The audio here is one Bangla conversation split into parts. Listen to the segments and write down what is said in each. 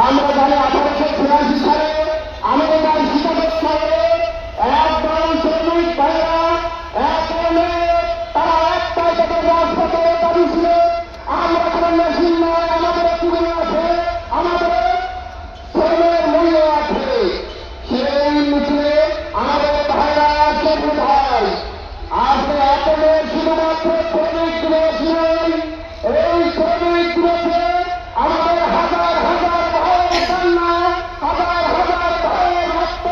আমরা জানি 1883 সালে আমেরিকার শিকাগো শহরে একদল শ্রমিক ভাইরা এক ধরনের তারা একটাই তাদের রাজপথে দাবি ছিল, আমরা কোন মেশিন নয়, আমাদের জীবন আছে, আমাদের শ্রমের মূল্য আছে। সেই মিছিলে আমাদের ভাইরা শহীদ হয়। আজকে আপনাদের শুধুমাত্র শ্রমিক দিবস নয়, এই শ্রমিক দিবসে আমাদের হাজার হাজার ভাইয়ের কান্না, হাজার হাজার ভাইয়ের রক্ত,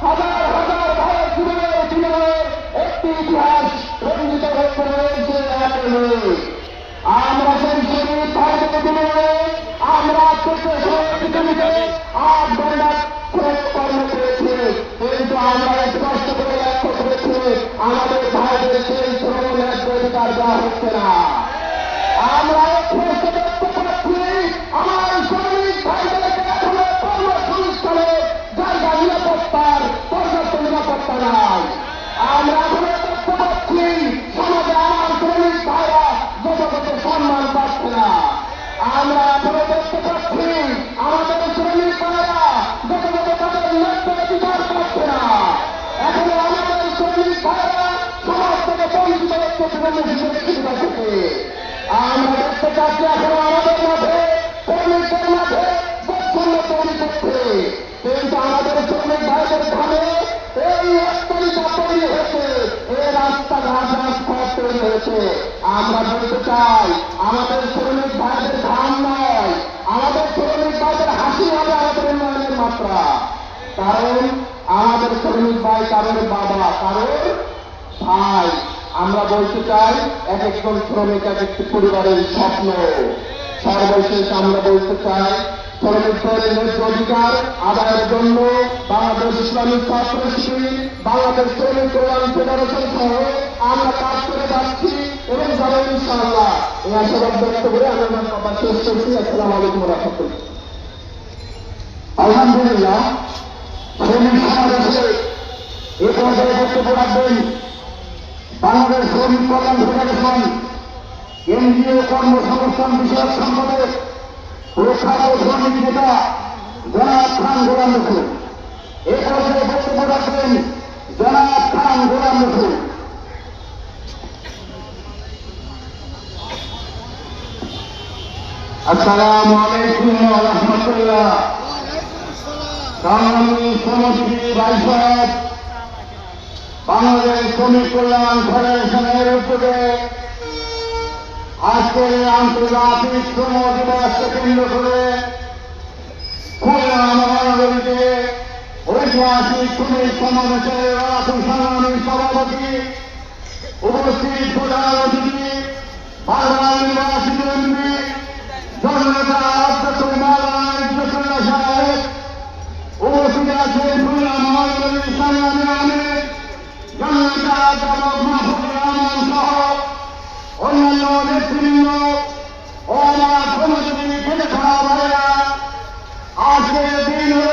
হাজার হাজার ভাইয়ের জীবনের জীবনের একটি ইতিহাস রঞ্জিত হতে রয়েছে। আমরা সেই শহীদ ভাইদের বিনিময়ে আমরা পৃথিবীতে 8 ঘন্টা কর্ম করেছি, কিন্তু আমরা স্পষ্ট করে লক্ষ্য করেছি আমাদের ভাইদের সেই শ্রম অধিকার দেওয়া হচ্ছে না। আমরা স্পষ্ট দেখতে পাচ্ছি আমার শ্রমিক ভাইদেরকে এখনো কর্মসংস্থানে জায়গা নিরাপত্তার পর্যাপ্ত নিরাপত্তা নাই। আমরা এখনো দেখতে পাচ্ছি সমাজে আমার শ্রমিক ভাইরা যথাযথ সম্মান পাচ্ছে না। আমরা এখনো দেখতে পাচ্ছি আমাদের শ্রমিক ভাইরা যথাযথ তাদের ন্যায্য অধিকার পাচ্ছে না। এখনো আমাদের শ্রমিক ভাইরা সমাজ থেকে বঞ্চিত হচ্ছে সুবিধা থেকে। আমরা দেখতে চাচ্ছি এখনো আমাদের মাঝে শ্রমিকদের মাঝে বৈষম্য তৈরি করছে, কিন্তু আমাদের শ্রমিক ভাইদের ঘামে এই অট্টালিকা তৈরি হয়েছে, এই রাস্তাঘাট রাজপথ তৈরি হয়েছে। আমরা বলতে চাই আমাদের শ্রমিক ভাইদের ঘাম নয়, আমাদের শ্রমিক ভাইদের হাসি হবে আমাদের উন্নয়নের মাত্রা। কারণ আমাদের শ্রমিক ভাই কারোর বাবা, কারোর ভাই। আমরা বলতে চাই এক একজন শ্রমিক এক একটি পরিবারের স্বপ্ন। সর্বশেষ আমরা বলতে চাই শ্রমিকদের ন্যায্য অধিকার আদায়ের জন্য বাংলাদেশ ইসলামিক ছাত্র শিবির, বাংলাদেশ শ্রমিক কল্যাণ ফেডারেশন সহ আমরা কাজ করে যাচ্ছি এবং যারা ইনশাআল্লাহ এই আশাবাদ ব্যক্ত করে আমি আমার কথা শেষ করছি। আসসালামু আলাইকুম ওয়া রাহমাতুল্লাহ। আলহামদুলিল্লাহ, শ্রমিক সমাবেশে এ পর্যায়ে বক্তব্য রাখবেন বাংলাদেশ শ্রমিক কল্যাণ ফেডারেশন এনজিও কর্মসংস্থান বিষয়ক সম্পাদক প্রখ্যাত শ্রমিক নেতা জনাব খান গোলাম রসুল। এ পর্যায়ে বক্তব্য রাখবেন জনাব খান গোলাম রসুল। আসসালামু আলাইকুম ওয়া রাহমাতুল্লাহ। সংগ্রামী শ্রমজীবী ভাই সাহেব, বাংলাদেশ শ্রমিক কল্যাণ ফেডারেশনের উদ্যোগে আজকের আন্তর্জাতিক শ্রম দিবসকে কেন্দ্র করে খুলনা মহানগরীতে ঐতিহাসিক শ্রমিক সমাবেশের সংগ্রামী সভাপতি, উপস্থিত প্রধান অতিথি, বারবার নির্বাচিত এমপি জননেতা অধ্যক্ষ মাওলানা সাহেব, উপস্থিত আছেন খুলনা মহানগরীর সংগ্রামী আমির জননেতা জনাব মাহফুজুর রহমান সহ অন্যান্য নেতৃবৃন্দ ও আমার শ্রমজীবী খেটে খাওয়া ভাইরা। আজকের দিন হল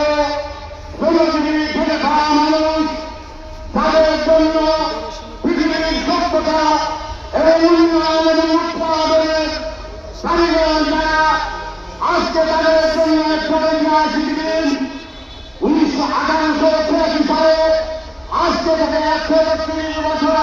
শ্রমজীবী খেটে খাওয়া মানুষ তাদের জন্য পৃথিবীর সভ্যতা এবং উন্নয়ন এবং উৎপাদনের কারিগর যারা, আজকে তাদের জন্য একটা ঐতিহাসিক দিন। 1888 সালে আজকে থেকে 131 বছর